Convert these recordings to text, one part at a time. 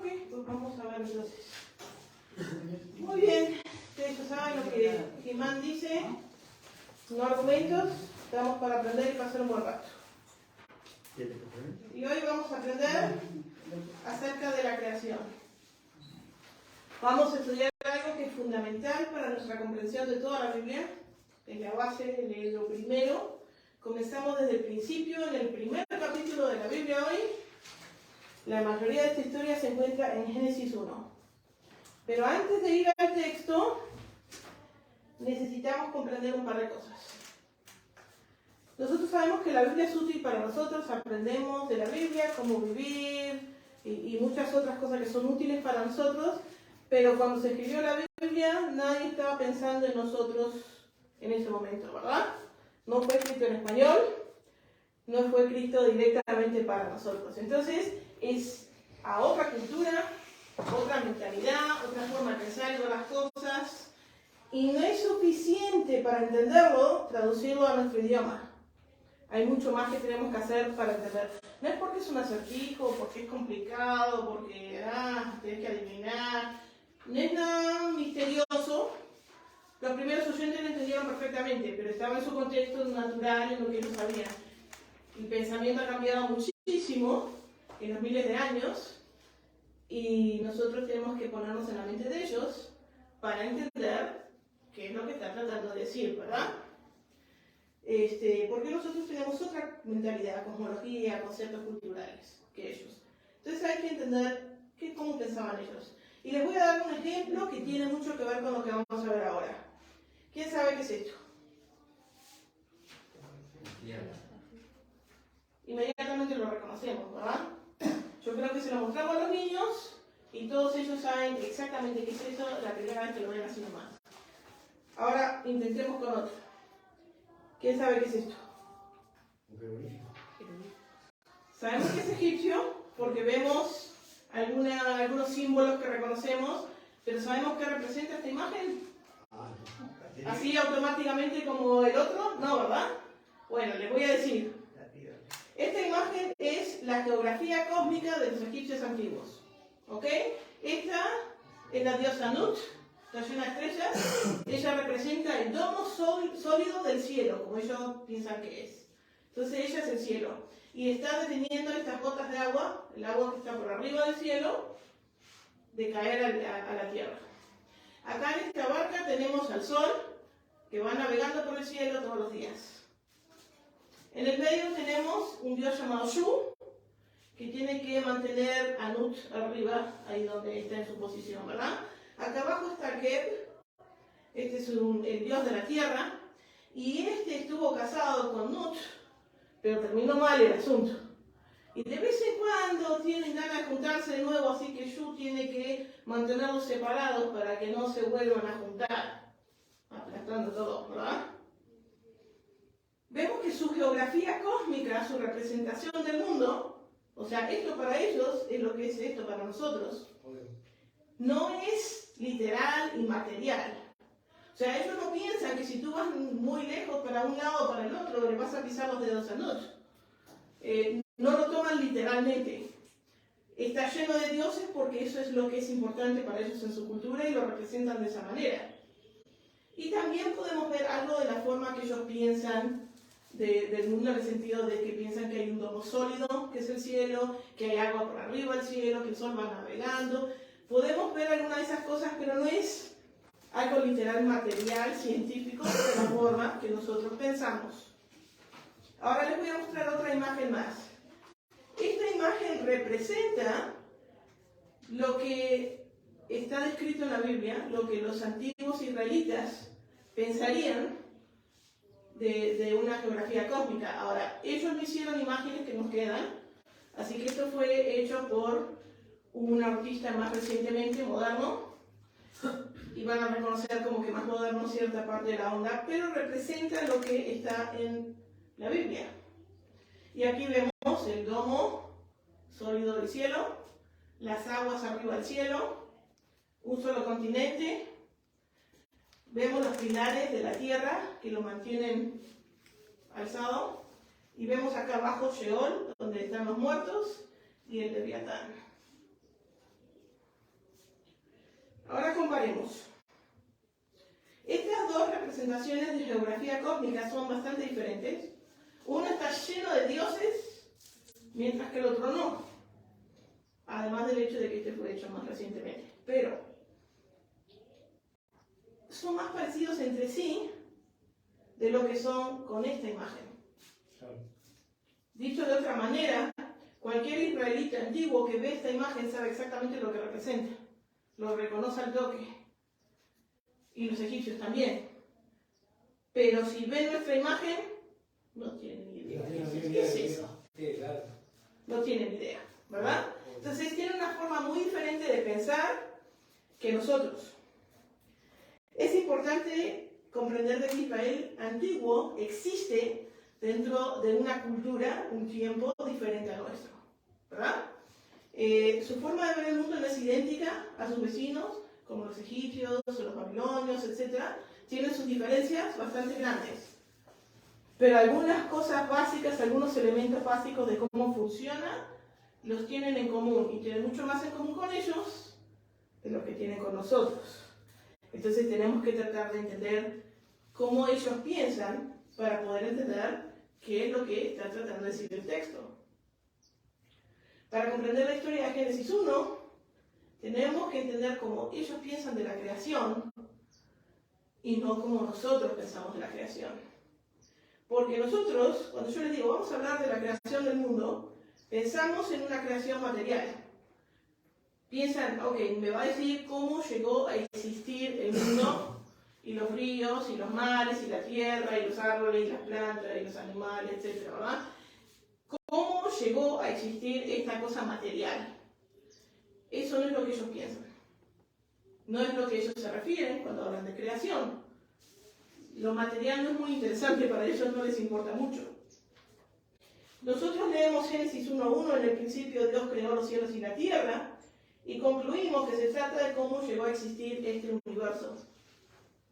Ok, pues vamos a ver entonces. Muy bien, ustedes ya saben lo que Jimán dice, no argumentos, estamos para aprender y pasar un buen rato. Y hoy vamos a aprender acerca de la creación. Vamos a estudiar algo que es fundamental para nuestra comprensión de toda la Biblia, es la base de lo primero. Comenzamos desde el principio, en el primer capítulo de la Biblia hoy. La mayoría de esta historia se encuentra en Génesis 1. Pero antes de ir al texto, necesitamos comprender un par de cosas. Nosotros sabemos que la Biblia es útil para nosotros, aprendemos de la Biblia, cómo vivir y muchas otras cosas que son útiles para nosotros, pero cuando se escribió la Biblia, nadie estaba pensando en nosotros en ese momento, ¿verdad? No fue escrito en español, no fue escrito directamente para nosotros. Entonces, es a otra cultura, otra mentalidad, otra forma de pensar y ver las cosas, y no es suficiente para entenderlo, traducirlo a nuestro idioma. Hay mucho más que tenemos que hacer para entender. No es porque es un acertijo, porque es complicado, porque tienes que adivinar. No es nada misterioso. Los primeros oyentes lo entendieron perfectamente, pero estaba en su contexto natural, en lo que ellos sabían. El pensamiento ha cambiado muchísimo en los miles de años y nosotros tenemos que ponernos en la mente de ellos para entender qué es lo que está tratando de decir, ¿verdad? Porque nosotros tenemos otra mentalidad, cosmología, conceptos culturales que ellos. Entonces hay que entender cómo pensaban ellos. Y les voy a dar un ejemplo que tiene mucho que ver con lo que vamos a ver ahora. ¿Quién sabe qué es esto? Inmediatamente lo reconocemos, ¿verdad? Yo creo que se lo mostramos a los niños y todos ellos saben exactamente qué es eso la primera vez que lo ven así nomás. Ahora intentemos con otro. ¿Quién sabe qué es esto? Sabemos que es egipcio porque vemos algunos símbolos que reconocemos, pero ¿sabemos qué representa esta imagen? ¿Así automáticamente como el otro? No, ¿verdad? Bueno, les voy a decir. Esta imagen es la geografía cósmica de los egipcios antiguos. ¿Ok? Esta es la diosa Nut, está llena de estrellas. Ella representa el domo sólido del cielo, como ellos piensan que es. Entonces ella es el cielo. Y está deteniendo estas gotas de agua, el agua que está por arriba del cielo, de caer a la tierra. Acá en esta barca tenemos al sol, que va navegando por el cielo todos los días. En el medio tenemos un dios llamado Shu, que tiene que mantener a Nut arriba, ahí donde está en su posición, ¿verdad? Acá abajo está Geb, este es el dios de la tierra, y este estuvo casado con Nut, pero terminó mal el asunto. Y de vez en cuando tienen ganas de juntarse de nuevo, así que Shu tiene que mantenerlos separados para que no se vuelvan a juntar, aplastando todo, ¿verdad? Vemos que su geografía cósmica, su representación del mundo, o sea, esto para ellos es lo que es esto para nosotros, no es literal y material. O sea, ellos no piensan que si tú vas muy lejos para un lado o para el otro, le vas a pisar los dedos a Nut. No lo toman literalmente. Está lleno de dioses porque eso es lo que es importante para ellos en su cultura y lo representan de esa manera. Y también podemos ver algo de la forma que ellos piensan del mundo, en el sentido de que piensan que hay un domo sólido, que es el cielo, que hay agua por arriba del cielo, que el sol va navegando. Podemos ver alguna de esas cosas, pero no es algo literal, material, científico, de la forma que nosotros pensamos. Ahora les voy a mostrar otra imagen más. Esta imagen representa lo que está descrito en la Biblia, lo que los antiguos israelitas pensarían de una geografía cósmica. Ahora, ellos no hicieron imágenes que nos quedan, así que esto fue hecho por un artista más recientemente, moderno, y van a reconocer como que más moderno cierta parte de la onda, pero representa lo que está en la Biblia. Y aquí vemos el domo sólido del cielo, las aguas arriba del cielo, un solo continente. Vemos los pilares de la tierra que lo mantienen alzado. Y vemos acá abajo Sheol, donde están los muertos, y el Leviatán. haremos. Estas dos representaciones de geografía cósmica son bastante diferentes. Uno está lleno de dioses, mientras que el otro no. Además del hecho de que este fue hecho más recientemente. Pero son más parecidos entre sí de lo que son con esta imagen. Dicho de otra manera, cualquier israelita antiguo que ve esta imagen sabe exactamente lo que representa. Lo reconoce al toque. Y los egipcios también. Pero si ven nuestra imagen, no tienen ni idea. ¿Qué es eso? No tienen idea, ¿verdad? Entonces tienen una forma muy diferente de pensar que nosotros. Es importante comprender de que Israel antiguo existe dentro de una cultura, un tiempo diferente al nuestro, ¿verdad? Su forma de ver el mundo no es idéntica a sus vecinos, como los egipcios o los babilonios, etc. Tienen sus diferencias bastante grandes. Pero algunas cosas básicas, algunos elementos básicos de cómo funciona, los tienen en común y tienen mucho más en común con ellos de lo que tienen con nosotros. Entonces tenemos que tratar de entender cómo ellos piensan para poder entender qué es lo que está tratando de decir el texto. Para comprender la historia de Génesis 1, tenemos que entender cómo ellos piensan de la creación y no como nosotros pensamos de la creación. Porque nosotros, cuando yo les digo, vamos a hablar de la creación del mundo, pensamos en una creación material. Piensan, ok, me va a decir cómo llegó a existir el mundo, y los ríos, y los mares, y la tierra, y los árboles, y las plantas, y los animales, etc., ¿verdad? ¿Cómo llegó a existir esta cosa material? Eso no es lo que ellos piensan. No es lo que ellos se refieren cuando hablan de creación. Lo material no es muy interesante para ellos, no les importa mucho. Nosotros leemos Génesis 1:1, en el principio Dios creó los cielos y la tierra, y concluimos que se trata de cómo llegó a existir este universo.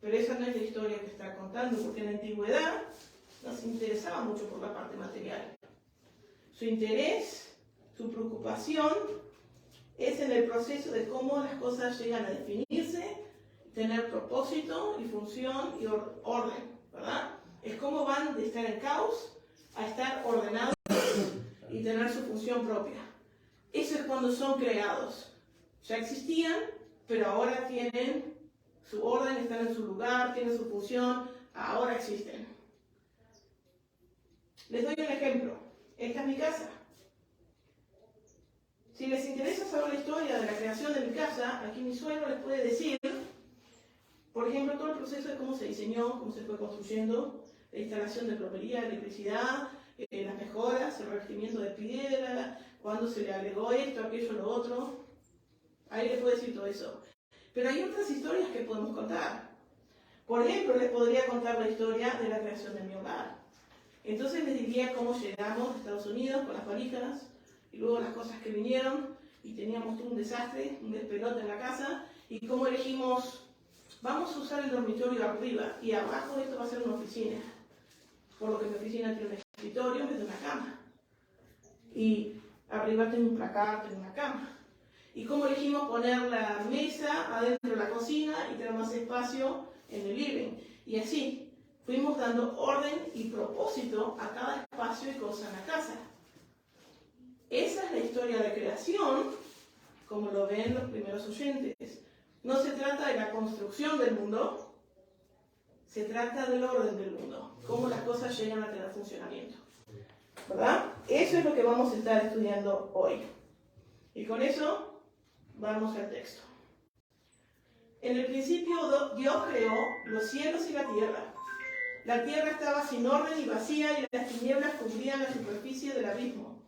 Pero esa no es la historia que está contando, porque en la antigüedad no se interesaba mucho por la parte material. Su interés, su preocupación, es en el proceso de cómo las cosas llegan a definirse, tener propósito y función y orden, ¿verdad? Es cómo van de estar en caos a estar ordenados y tener su función propia. Eso es cuando son creados. Ya existían, pero ahora tienen su orden, están en su lugar, tienen su función, ahora existen. Les doy un ejemplo. Esta es mi casa. Si les interesa saber la historia de la creación de mi casa, aquí mi suegro les puede decir, por ejemplo, todo el proceso de cómo se diseñó, cómo se fue construyendo, la instalación de plomería, electricidad, las mejoras, el revestimiento de piedra, cuándo se le agregó esto, aquello, lo otro. Ahí les puedo decir todo eso. Pero hay otras historias que podemos contar. Por ejemplo, les podría contar la historia de la creación de mi hogar. Entonces les diría cómo llegamos a Estados Unidos con las valijas, y luego las cosas que vinieron, y teníamos todo un desastre, un despelote en la casa, y cómo elegimos, vamos a usar el dormitorio arriba, y abajo esto va a ser una oficina. Por lo que mi oficina tiene un escritorio en vez de una cama. Y arriba tengo un placar, tengo una cama. Y cómo elegimos poner la mesa adentro de la cocina y tener más espacio en el living. Y así fuimos dando orden y propósito a cada espacio y cosa en la casa. Esa es la historia de creación, como lo ven los primeros oyentes. No se trata de la construcción del mundo, se trata del orden del mundo, cómo las cosas llegan a tener funcionamiento. ¿Verdad? Eso es lo que vamos a estar estudiando hoy. Y con eso vamos al texto. En el principio Dios creó los cielos y la tierra. La tierra estaba sin orden y vacía, y las tinieblas cubrían la superficie del abismo.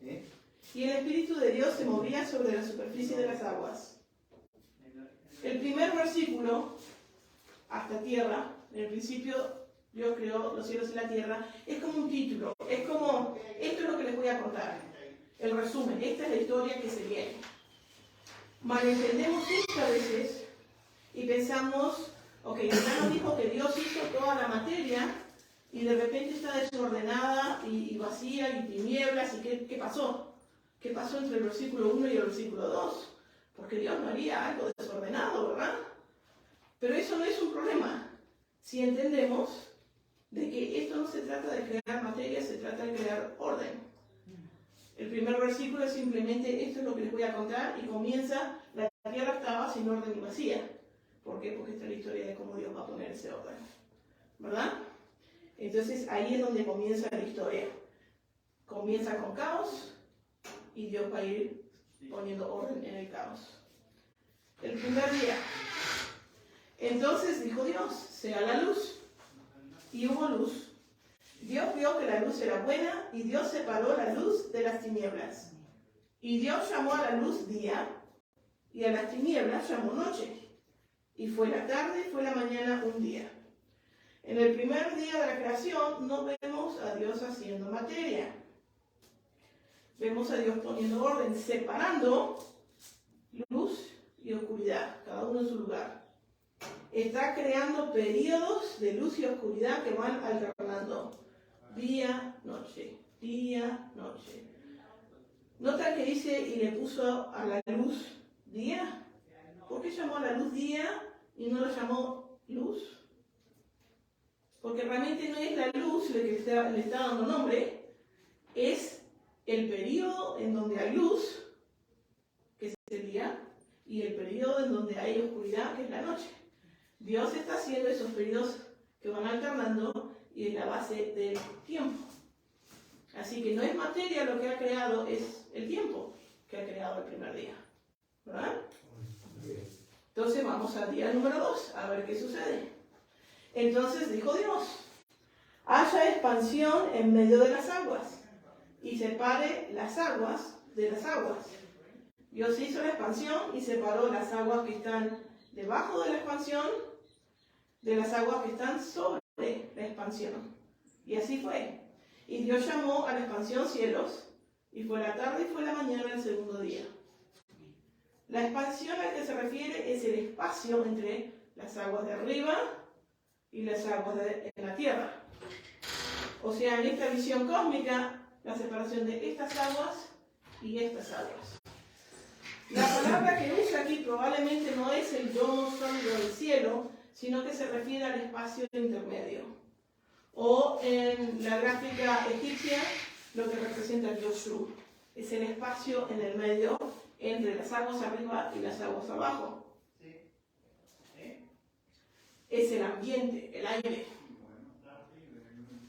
Y el Espíritu de Dios se movía sobre la superficie de las aguas. El primer versículo, hasta tierra, en el principio Dios creó los cielos y la tierra, es como un título, es como, esto es lo que les voy a contar, el resumen, esta es la historia que se viene. Malentendemos esto a veces y pensamos, ok, ya nos dijo que Dios hizo toda la materia y de repente está desordenada y vacía y tinieblas, y ¿qué pasó? ¿Qué pasó entre el versículo 1 y el versículo 2? Porque Dios no haría algo desordenado, ¿verdad? Pero eso no es un problema si entendemos de que esto no se trata de crear materia, se trata de crear orden. El primer versículo es simplemente esto es lo que les voy a contar y comienza, la tierra estaba sin orden y vacía. ¿Por qué? Porque esta es la historia de cómo Dios va a poner ese orden. ¿Verdad? Entonces ahí es donde comienza la historia. Comienza con caos y Dios va a ir poniendo orden en el caos. El primer día. Entonces dijo Dios, sea la luz. Y hubo luz. Dios vio que la luz era buena y Dios separó la luz de las tinieblas. Y Dios llamó a la luz día y a las tinieblas llamó noche. Y fue la tarde y fue la mañana un día. En el primer día de la creación no vemos a Dios haciendo materia. Vemos a Dios poniendo orden, separando luz y oscuridad, cada uno en su lugar. Está creando periodos de luz y oscuridad que van alternando. Día, noche, día, noche. ¿Nota que dice y le puso a la luz día? ¿Por qué llamó a la luz día y no la llamó luz? Porque realmente no es la luz la que le está dando nombre, es el periodo en donde hay luz, que es el día, y el periodo en donde hay oscuridad, que es la noche. Dios está haciendo esos periodos que van alternando y es la base del tiempo. Así que no es materia lo que ha creado, es el tiempo que ha creado el primer día. ¿Verdad? Entonces vamos al día número 2, a ver qué sucede. Entonces dijo Dios, haya expansión en medio de las aguas y separe las aguas de las aguas. Dios hizo la expansión y separó las aguas que están debajo de la expansión de las aguas que están sobre la expansión. Y así fue. Y Dios llamó a la expansión cielos, y fue la tarde y fue la mañana el segundo día. La expansión a la que se refiere es el espacio entre las aguas de arriba y las aguas en la tierra. O sea, en esta visión cósmica, la separación de estas aguas y estas aguas. La palabra que usa aquí probablemente no es el domo sólido del cielo, sino que se refiere al espacio intermedio. O en la gráfica egipcia, lo que representa el Yoshu. Es el espacio en el medio entre las aguas arriba y las aguas abajo. Es el ambiente, el aire.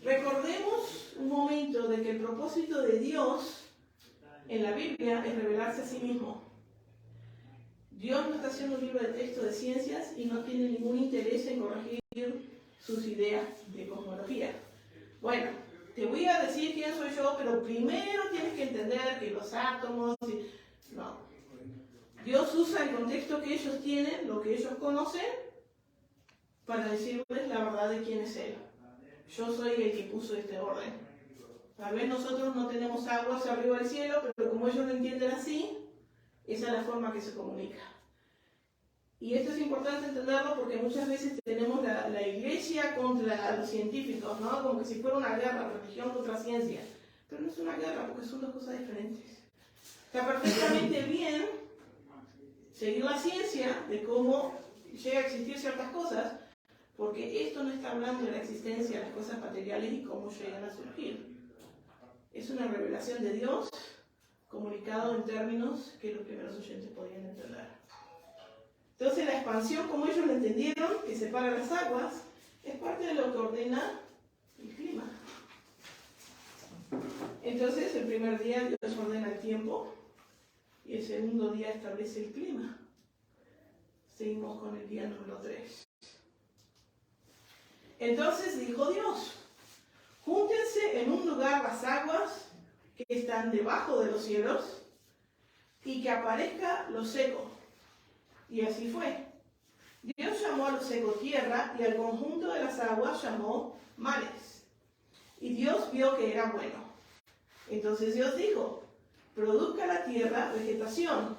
Recordemos un momento de que el propósito de Dios en la Biblia es revelarse a sí mismo. Dios no está haciendo un libro de texto de ciencias y no tiene ningún interés en corregir sus ideas de cosmología. Bueno, te voy a decir quién soy yo, pero primero tienes que entender que los átomos... No. Dios usa el contexto que ellos tienen, lo que ellos conocen, para decirles la verdad de quién es Él. Yo soy el que puso este orden. Tal vez nosotros no tenemos aguas arriba del cielo, pero como ellos lo entienden así, esa es la forma que se comunica. Y esto es importante entenderlo porque muchas veces tenemos la iglesia contra los científicos, ¿no? Como que si fuera una guerra, religión contra ciencia. Pero no es una guerra porque son dos cosas diferentes. Está perfectamente bien seguir la ciencia de cómo llega a existir ciertas cosas, porque esto no está hablando de la existencia de las cosas materiales y cómo llegan a surgir. Es una revelación de Dios comunicado en términos que los primeros oyentes podían entender. Entonces la expansión, como ellos lo entendieron, que separa las aguas, es parte de lo que ordena el clima. Entonces el primer día Dios ordena el tiempo y el segundo día establece el clima. Seguimos con el día número 3. Entonces dijo Dios, júntense en un lugar las aguas que están debajo de los cielos y que aparezca lo seco. Y así fue. Dios llamó a lo seco tierra y al conjunto de las aguas llamó mares. Y Dios vio que era bueno. Entonces Dios dijo, produzca la tierra vegetación,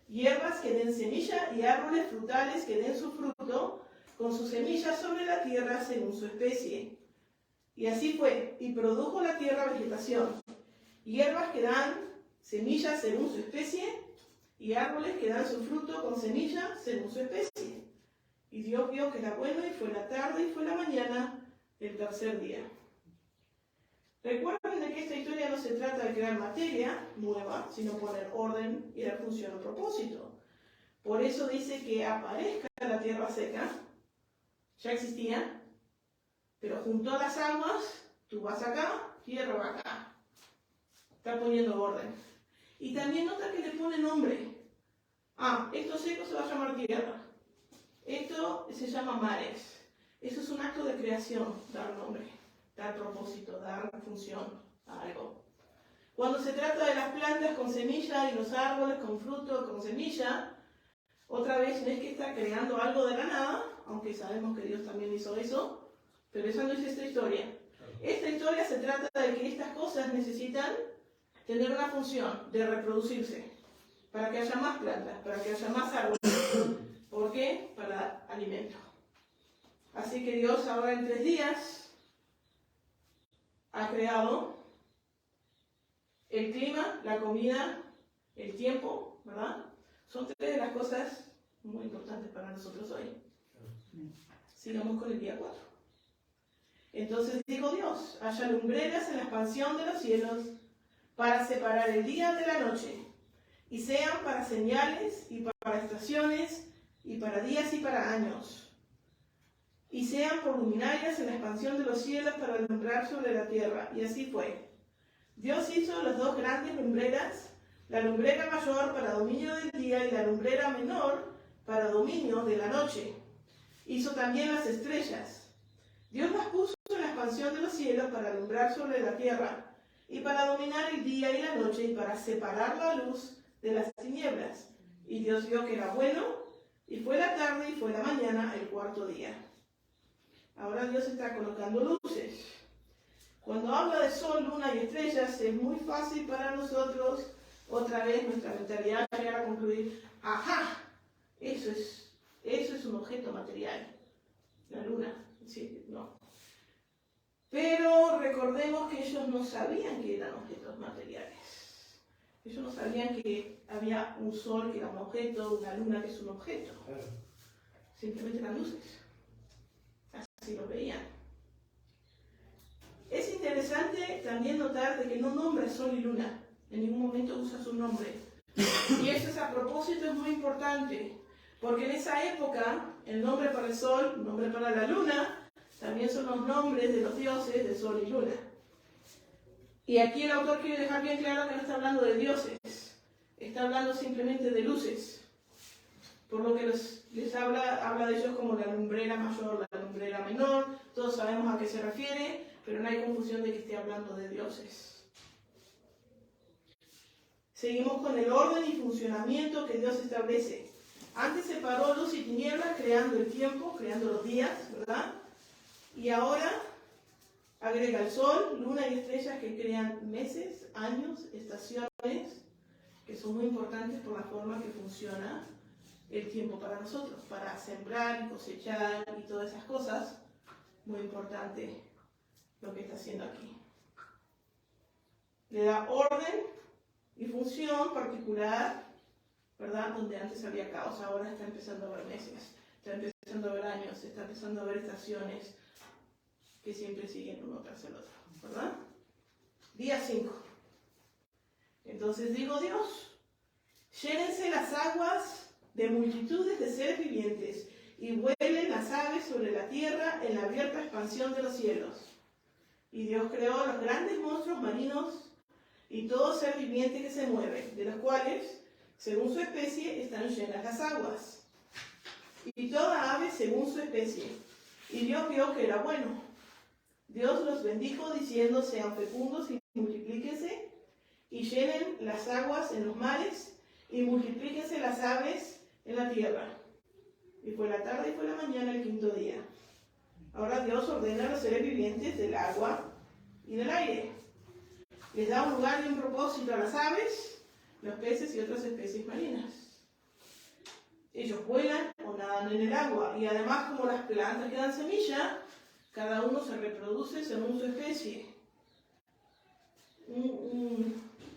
hierbas que den semilla y árboles frutales que den su fruto, con sus semillas sobre la tierra según su especie. Y así fue, y produjo la tierra vegetación, hierbas que dan semillas según su especie, y árboles que dan su fruto con semilla según su especie. Y Dios vio que era bueno, y fue la tarde y fue la mañana del tercer día. Recuerden de que esta historia no se trata de crear materia nueva, sino poner orden y dar función o propósito. Por eso dice que aparezca la tierra seca. Ya existía, pero juntó las aguas, tú vas acá, tierra va acá. Está poniendo orden. Y también nota que le pone nombre. Esto seco se va a llamar tierra. Esto se llama mares. Eso es un acto de creación, dar nombre, dar propósito, dar función a algo. Cuando se trata de las plantas con semilla y los árboles con fruto, con semilla, otra vez no es que está creando algo de la nada, aunque sabemos que Dios también hizo eso, pero esa no es esta historia. Esta historia se trata de que estas cosas necesitan tener una función de reproducirse, para que haya más plantas, para que haya más árboles. ¿Por qué? Para alimento. Así que Dios ahora en 3 días ha creado el clima, la comida, el tiempo, ¿verdad? Son 3 de las cosas muy importantes para nosotros hoy. Sigamos con el día 4. Entonces dijo Dios, haya lumbreras en la expansión de los cielos para separar el día de la noche, y sean para señales y para estaciones y para días y para años, y sean por luminarias en la expansión de los cielos para alumbrar sobre la tierra. Y así fue. Dios hizo las 2 grandes lumbreras, la lumbrera mayor para dominio del día y la lumbrera menor para dominio de la noche. Hizo también las estrellas. Dios las puso en la expansión de los cielos para alumbrar sobre la tierra, y para dominar el día y la noche, y para separar la luz de las tinieblas. Y Dios vio que era bueno, y fue la tarde y fue la mañana, el 4º día. Ahora Dios está colocando luces. Cuando habla de sol, luna y estrellas, es muy fácil para nosotros, otra vez nuestra mentalidad, llegar a concluir, eso es un objeto material. La luna, sí, no. Pero recordemos que ellos no sabían que eran objetos materiales. Ellos no sabían que había un sol que era un objeto, una luna que es un objeto. Simplemente eran luces. Así lo veían. Es interesante también notar de que no nombra sol y luna. En ningún momento usa su nombre. Y eso es a propósito, es muy importante. Porque en esa época, el nombre para el sol, el nombre para la luna, también son los nombres de los dioses de sol y luna. Y aquí el autor quiere dejar bien claro que no está hablando de dioses, está hablando simplemente de luces. Por lo que les habla de ellos como la lumbrera mayor, la lumbrera menor. Todos sabemos a qué se refiere, pero no hay confusión de que esté hablando de dioses. Seguimos con el orden y funcionamiento que Dios establece. Antes separó luz y tinieblas, creando el tiempo, creando los días, ¿verdad? Y ahora agrega el sol, luna y estrellas que crean meses, años, estaciones, que son muy importantes por la forma que funciona el tiempo para nosotros, para sembrar y cosechar y todas esas cosas. Muy importante lo que está haciendo aquí. Le da orden y función particular, ¿verdad? Donde antes había caos, ahora está empezando a haber meses, está empezando a haber años, está empezando a haber estaciones que siempre siguen uno tras el otro, ¿verdad? Día 5. Entonces digo Dios, llénense las aguas de multitudes de seres vivientes y vuelen las aves sobre la tierra en la abierta expansión de los cielos. Y Dios creó los grandes monstruos marinos y todo ser viviente que se mueve, de los cuales, según su especie, están llenas las aguas. Y toda ave según su especie. Y Dios vio que era bueno. Dios los bendijo diciendo, sean fecundos y multiplíquense, y llenen las aguas en los mares, y multiplíquense las aves en la tierra. Y fue la tarde y fue la mañana el 5º día. Ahora Dios ordena a los seres vivientes del agua y del aire. Les da un lugar y un propósito a las aves, los peces y otras especies marinas. Ellos vuelan o nadan en el agua, y además como las plantas que dan semilla, cada uno se reproduce según su especie.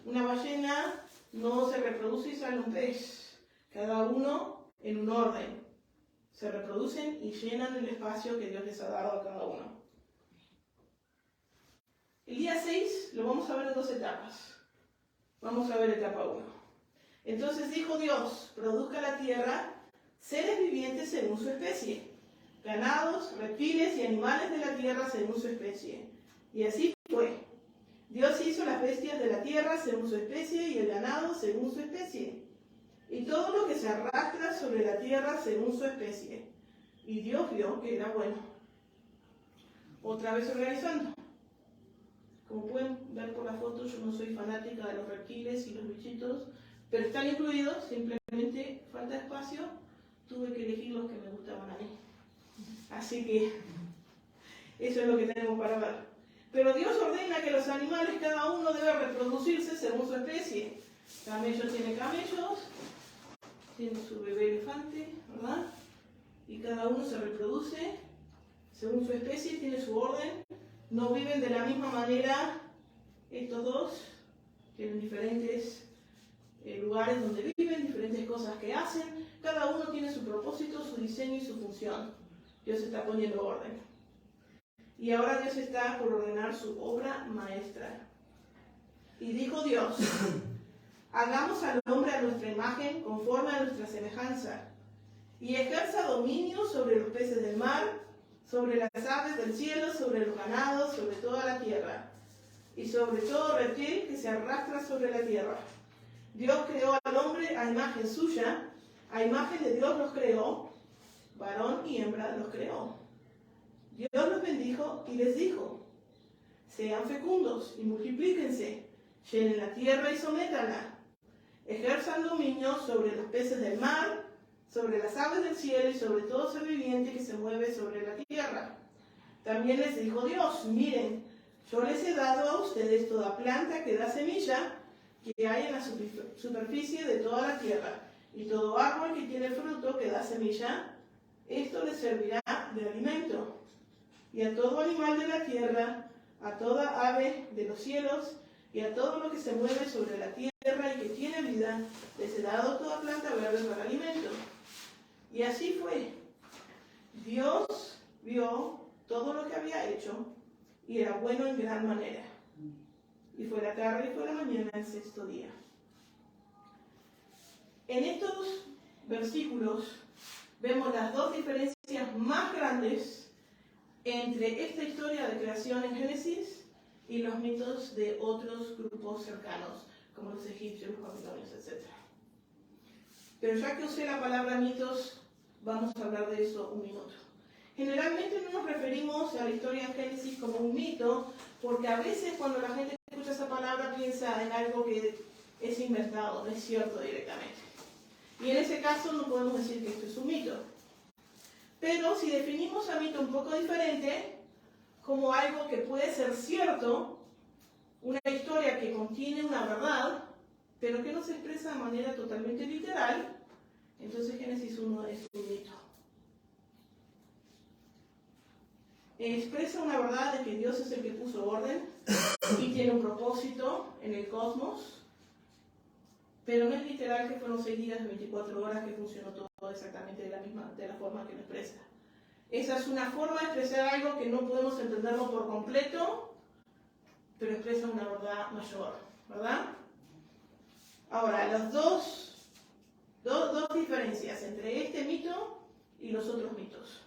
Una ballena no se reproduce y sale un pez. Cada uno en un orden. se reproducen y llenan el espacio que Dios les ha dado a cada uno. El día 6 lo vamos a ver en 2 etapas. Vamos a ver etapa 1. Entonces dijo Dios, produzca la tierra seres vivientes según su especie, ganados, reptiles y animales de la tierra según su especie. Y así fue. Dios hizo las bestias de la tierra según su especie y el ganado según su especie, y todo lo que se arrastra sobre la tierra según su especie. Y Dios vio que era bueno. Otra vez organizando. Como pueden ver por la foto, yo no soy fanática de los reptiles y los bichitos, pero están incluidos, simplemente falta espacio, tuve que elegir los que me gustaban a mí. Así que eso es lo que tenemos para ver. Pero Dios ordena que los animales, cada uno debe reproducirse según su especie. Camello tiene camellos, tiene su bebé elefante, ¿verdad? Y cada uno se reproduce según su especie, tiene su orden. No viven de la misma manera estos dos, tienen diferentes lugares donde viven, diferentes cosas que hacen. Cada uno tiene su propósito, su diseño y su función. Dios está poniendo orden. Y ahora Dios está por ordenar su obra maestra. Y dijo Dios, hagamos al hombre a nuestra imagen, conforme a nuestra semejanza, y ejerza dominio sobre los peces del mar, sobre las aves del cielo, sobre los ganados, sobre toda la tierra, y sobre todo reptil que se arrastra sobre la tierra. Dios creó al hombre a imagen suya, a imagen de Dios los creó, varón y hembra los creó. Dios los bendijo y les dijo, sean fecundos y multiplíquense, llenen la tierra y sométanla, ejerzan dominio sobre los peces del mar, sobre las aves del cielo y sobre todo ser viviente que se mueve sobre la tierra. También les dijo Dios, miren, yo les he dado a ustedes toda planta que da semilla que hay en la superficie de toda la tierra, y todo árbol que tiene fruto que da semilla, esto les servirá de alimento. Y a todo animal de la tierra, a toda ave de los cielos, y a todo lo que se mueve sobre la tierra y que tiene vida, les he dado toda planta verde para alimento. Y así fue. Dios vio todo lo que había hecho, y era bueno en gran manera. Y fue la tarde y fue la mañana el 6º día. En estos versículos vemos las 2 diferencias más grandes entre esta historia de creación en Génesis y los mitos de otros grupos cercanos, como los egipcios, los babilonios, etc. Pero ya que usé la palabra mitos, vamos a hablar de eso un minuto. Generalmente no nos referimos a la historia en Génesis como un mito, porque a veces cuando la gente escucha esa palabra piensa en algo que es inventado, no es cierto directamente. Y en ese caso no podemos decir que esto es un mito. Pero si definimos a mito un poco diferente, como algo que puede ser cierto, una historia que contiene una verdad, pero que no se expresa de manera totalmente literal, entonces Génesis 1 es un mito. Expresa una verdad de que Dios es el que puso orden y tiene un propósito en el cosmos, pero no es literal que fueron 6 días de 24 horas que funcionó todo exactamente de la forma que lo expresa. Esa es una forma de expresar algo que no podemos entenderlo por completo, pero expresa una verdad mayor, ¿verdad? Ahora, las dos diferencias entre este mito y los otros mitos.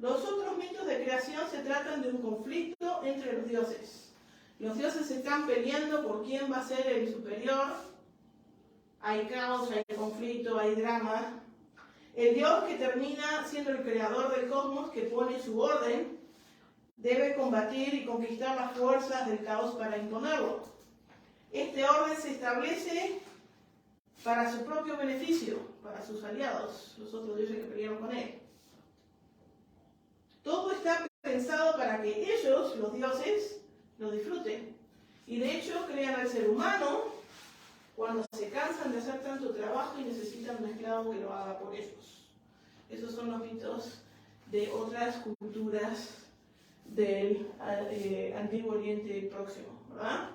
Los otros mitos de creación se tratan de un conflicto entre los dioses. Los dioses están peleando por quién va a ser el superior. Hay caos, hay conflicto, hay drama. El Dios que termina siendo el creador del cosmos, que pone su orden, debe combatir y conquistar las fuerzas del caos para imponerlo. Este orden se establece para su propio beneficio, para sus aliados, los otros dioses que pelearon con él. Todo está pensado para que ellos, los dioses, lo disfruten. Y de hecho crean al ser humano cuando se cansan de hacer tanto trabajo y necesitan un esclavo que lo haga por ellos. Esos son los mitos de otras culturas del Antiguo Oriente Próximo, ¿verdad?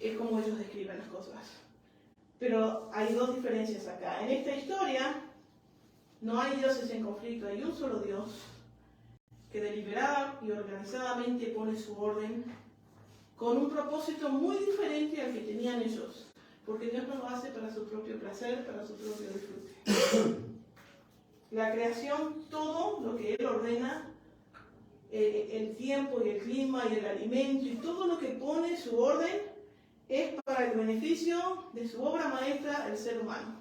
Es como ellos describen las cosas. Pero hay 2 diferencias acá. En esta historia, No hay dioses en conflicto, hay un solo Dios que deliberada y organizadamente pone su orden con un propósito muy diferente al que tenían ellos, porque Dios no lo hace para su propio placer, para su propio disfrute. La creación, todo lo que Él ordena, el tiempo y el clima y el alimento y todo lo que pone su orden es para el beneficio de su obra maestra, el ser humano.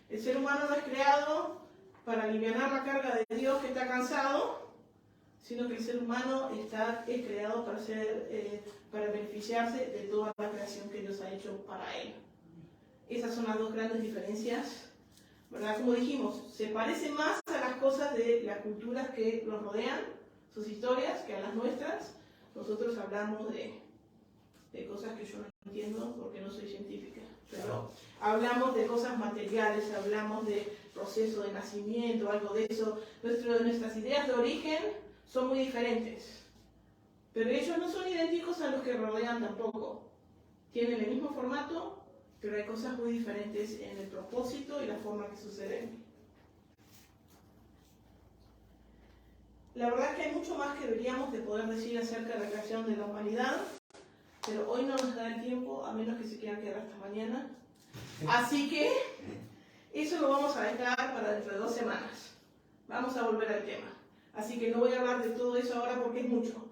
El ser humano no es creado para aliviar la carga de Dios que está cansado, sino que el ser humano es creado para beneficiarse de toda la creación que Dios ha hecho para él. Esas son las dos grandes diferencias, ¿verdad? Como dijimos, se parece más a las cosas de las culturas que los rodean, sus historias, que a las nuestras. Nosotros hablamos de cosas que yo no entiendo porque no soy científica, pero hablamos de cosas materiales, hablamos de proceso de nacimiento, algo de eso. Nuestras ideas de origen son muy diferentes, pero ellos no son idénticos a los que rodean tampoco. Tienen el mismo formato, pero hay cosas muy diferentes en el propósito y la forma que suceden. La verdad es que hay mucho más que deberíamos de poder decir acerca de la creación de la humanidad, pero hoy no nos da el tiempo, a menos que se quieran quedar hasta mañana. Así que eso lo vamos a dejar para dentro de 2 semanas. Vamos a volver al tema. Así que no voy a hablar de todo eso ahora porque es mucho.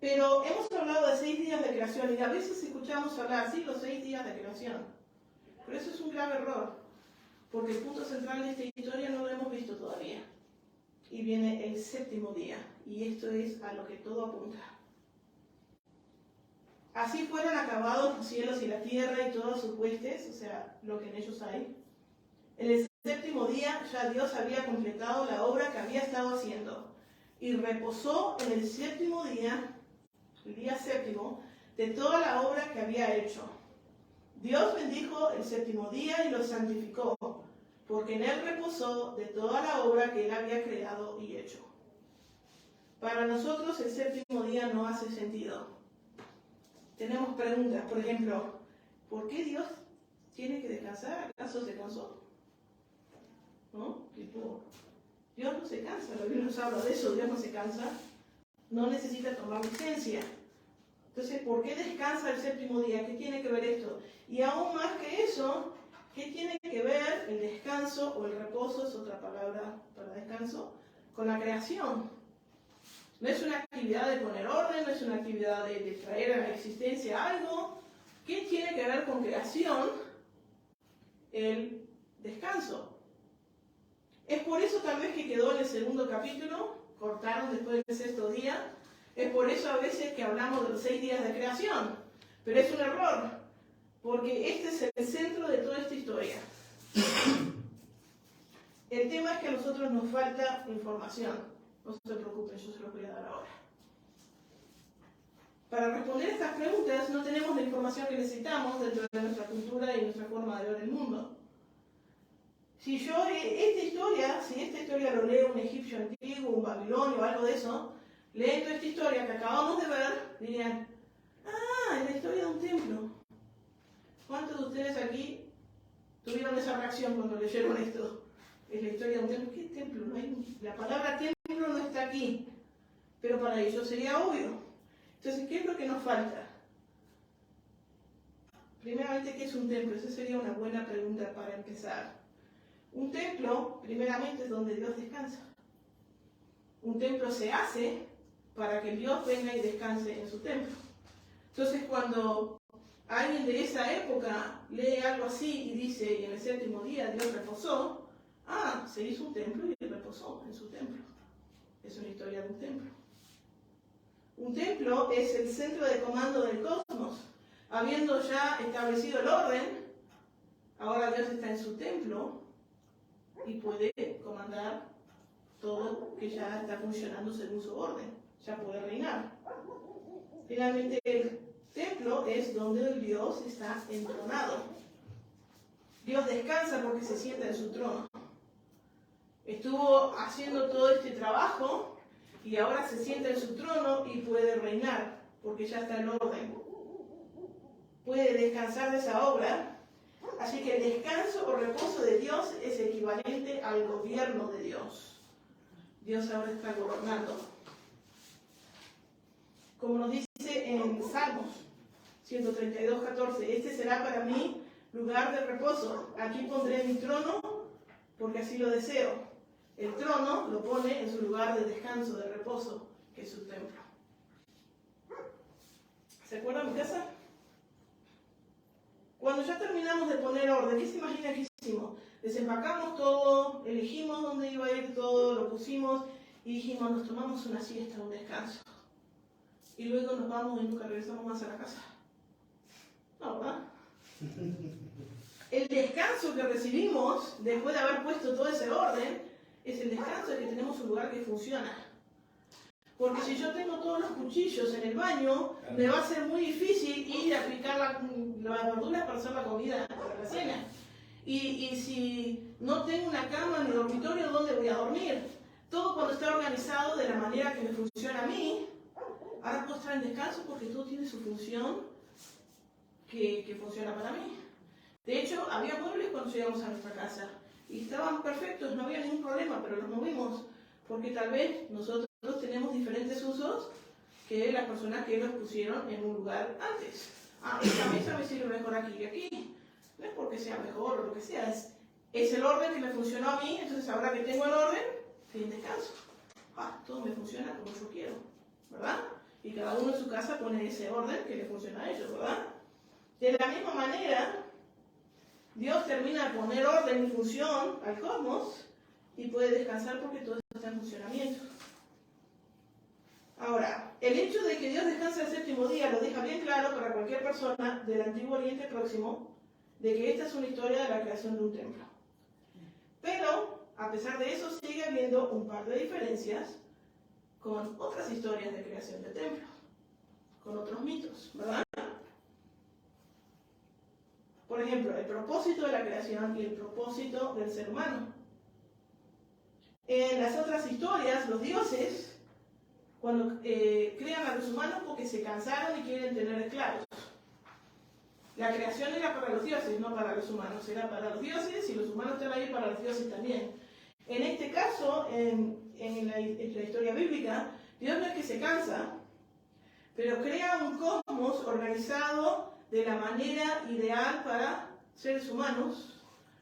Pero hemos hablado de 6 días de creación y a veces escuchamos hablar, sí, los 6 días de creación. Pero eso es un grave error, porque el punto central de esta historia no lo hemos visto todavía. Y viene el 7º día, y esto es a lo que todo apunta. Así fueron acabados los cielos y la tierra y todas sus huestes, o sea, lo que en ellos hay. En el 7º día ya Dios había completado la obra que había estado haciendo y reposó en el 7º día, el día 7º, de toda la obra que había hecho. Dios bendijo el 7º día y lo santificó, porque en él reposó de toda la obra que él había creado y hecho. Para nosotros el 7º día no hace sentido. Tenemos preguntas, por ejemplo, ¿por qué Dios tiene que descansar? ¿Acaso se cansó? ¿No? Tipo, Dios no se cansa, la Biblia nos habla de eso, Dios no se cansa, no necesita tomar licencia. Entonces, ¿por qué descansa el 7º día? ¿Qué tiene que ver esto? Y aún más que eso, ¿qué tiene que ver el descanso o el reposo, es otra palabra para descanso, con la creación? No es una actividad de poner orden, no es una actividad de traer a la existencia algo. ¿Qué tiene que ver con creación? El descanso. Es por eso tal vez que quedó en el 2º capítulo, cortaron después del 6º día. Es por eso a veces que hablamos de los 6 días de creación. Pero es un error, porque este es el centro de toda esta historia. El tema es que a nosotros nos falta información. No se preocupen, yo se los voy a dar ahora. Para responder estas preguntas no tenemos la información que necesitamos dentro de nuestra cultura y nuestra forma de ver el mundo. Si esta historia lo lee un egipcio antiguo, un babilonio o algo de eso, leyendo esta historia que acabamos de ver, dirían, es la historia de un templo. ¿Cuántos de ustedes aquí tuvieron esa reacción cuando leyeron esto? Es la historia de un templo. ¿Qué templo? La palabra templo no está aquí, pero para ellos sería obvio. Entonces, ¿qué es lo que nos falta? Primeramente, ¿qué es un templo? Esa sería una buena pregunta para empezar. Un templo, primeramente, es donde Dios descansa. Un templo se hace para que Dios venga y descanse en su templo. Entonces, cuando alguien de esa época lee algo así y dice, y en el 7º día Dios reposó, se hizo un templo y reposó en su templo. Es una historia de un templo. Un templo es el centro de comando del cosmos. Habiendo ya establecido el orden, ahora Dios está en su templo y puede comandar todo que ya está funcionando según su orden. Ya puede reinar. Finalmente, el templo es donde el Dios está entronado. Dios descansa porque se sienta en su trono. Estuvo haciendo todo este trabajo y ahora se sienta en su trono y puede reinar porque ya está en orden. Puede descansar de esa obra. Así que el descanso o reposo de Dios es el equivalente al gobierno de Dios. Dios ahora está gobernando. Como nos dice en Salmos 132:14, este será para mí lugar de reposo. Aquí pondré mi trono porque así lo deseo. El trono lo pone en su lugar de descanso, de reposo, que es su templo. ¿Se acuerdan mi casa? Cuando ya terminamos de poner orden, ¿qué se imagina que hicimos? Desempacamos todo, elegimos dónde iba a ir todo, lo pusimos y dijimos, nos tomamos una siesta, un descanso. Y luego nos vamos y nunca regresamos más a la casa. No, ¿verdad? El descanso que recibimos después de haber puesto todo ese orden es el descanso de que tenemos un lugar que funciona. Porque si yo tengo todos los cuchillos en el baño, me va a ser muy difícil ir a picar las verduras para hacer la comida para la cena. Y si no tengo una cama en el dormitorio, ¿dónde voy a dormir? Todo cuando está organizado de la manera que me funciona a mí, ahora puedo estar en descanso porque todo tiene su función que funciona para mí. De hecho, había muebles cuando llegamos a nuestra casa y estaban perfectos, no había ningún problema, pero los movimos porque tal vez nosotros tenemos diferentes usos que las personas que los pusieron en un lugar antes. Esta mesa me sirve mejor aquí que aquí. No es porque sea mejor o lo que sea, es el orden que me funcionó a mí, entonces ahora que tengo el orden, estoy en descanso. Todo me funciona como yo quiero, ¿verdad? Y cada uno en su casa pone ese orden que le funciona a ellos, ¿verdad? De la misma manera, Dios termina de poner orden y función al cosmos y puede descansar porque todo está en funcionamiento. Ahora, el hecho de que Dios descanse el séptimo día lo deja bien claro para cualquier persona del Antiguo Oriente Próximo de que esta es una historia de la creación de un templo. Pero, a pesar de eso, sigue habiendo un par de diferencias con otras historias de creación de templos, con otros mitos, ¿verdad? Por ejemplo, el propósito de la creación y el propósito del ser humano. En las otras historias, los dioses, cuando crean a los humanos porque se cansaron y quieren tener esclavos. La creación era para los dioses, no para los humanos. Era para los dioses y los humanos están ahí para los dioses también. En este caso, en la historia bíblica, Dios no es que se cansa, pero crea un cosmos organizado de la manera ideal para seres humanos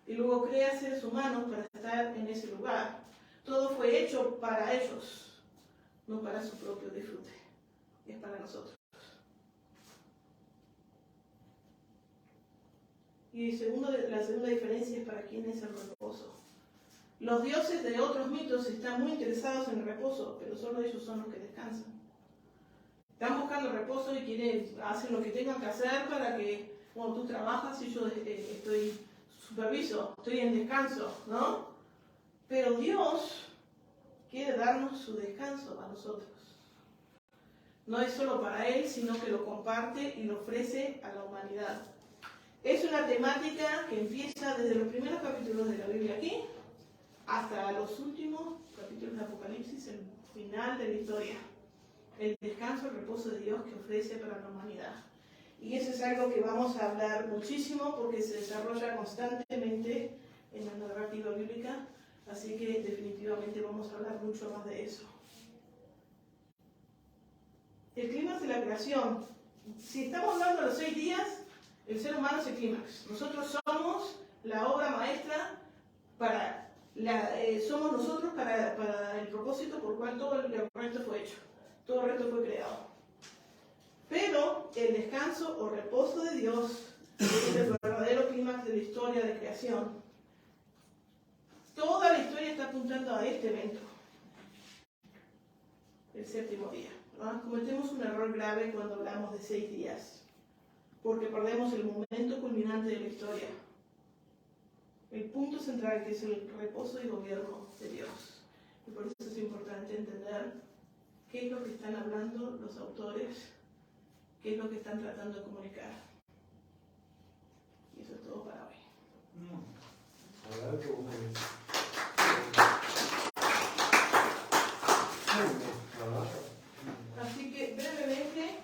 y luego crea seres humanos para estar en ese lugar. Todo fue hecho para ellos, no para su propio disfrute. Es para nosotros. Y la segunda diferencia es para quién es el reposo. Los dioses de otros mitos están muy interesados en el reposo, pero solo ellos son los que descansan. Están buscando reposo y hacen lo que tengan que hacer para que, bueno, tú trabajas y yo estoy superviso, estoy en descanso, ¿no? Pero Dios quiere darnos su descanso a nosotros. No es solo para Él, sino que lo comparte y lo ofrece a la humanidad. Es una temática que empieza desde los primeros capítulos de la Biblia aquí hasta los últimos capítulos de Apocalipsis, el final de la historia. El descanso, el reposo de Dios que ofrece para la humanidad. Y eso es algo que vamos a hablar muchísimo porque se desarrolla constantemente en la narrativa bíblica, así que definitivamente vamos a hablar mucho más de eso. El clímax de la creación. Si estamos hablando de los 6 días, el ser humano es el clímax. Nosotros somos la obra maestra somos nosotros para el propósito por el cual todo el resto fue hecho. Todo el resto fue creado. Pero el descanso o reposo de Dios es el verdadero clímax de la historia de creación. Toda la historia está apuntando a este evento, el séptimo día. Cometemos un error grave cuando hablamos de 6 días, porque perdemos el momento culminante de la historia. El punto central, que es el reposo y gobierno de Dios. Y por eso es importante entender qué es lo que están hablando los autores, qué es lo que están tratando de comunicar. Y eso es todo para hoy. Así que brevemente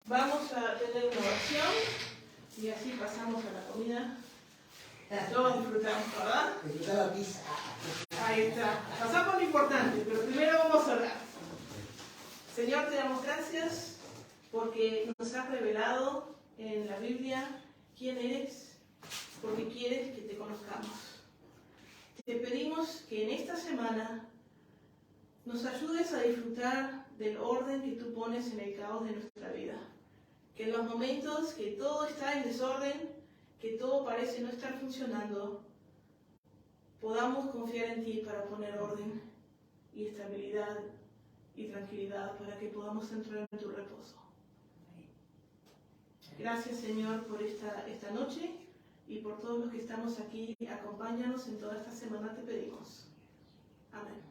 vamos a tener una oración y así pasamos a la comida. Todos disfrutamos, ¿verdad? Disfrutar la pizza. Ahí está. Pasamos por lo importante, pero primero vamos a orar. Señor, te damos gracias porque nos has revelado en la Biblia quién eres, porque quieres que te conozcamos. Te pedimos que en esta semana nos ayudes a disfrutar del orden que tú pones en el caos de nuestra vida. Que en los momentos que todo está en desorden, que todo parece no estar funcionando, podamos confiar en ti para poner orden y estabilidad y tranquilidad para que podamos entrar en tu reposo. Gracias, Señor, por esta noche y por todos los que estamos aquí. Acompáñanos en toda esta semana, te pedimos. Amén.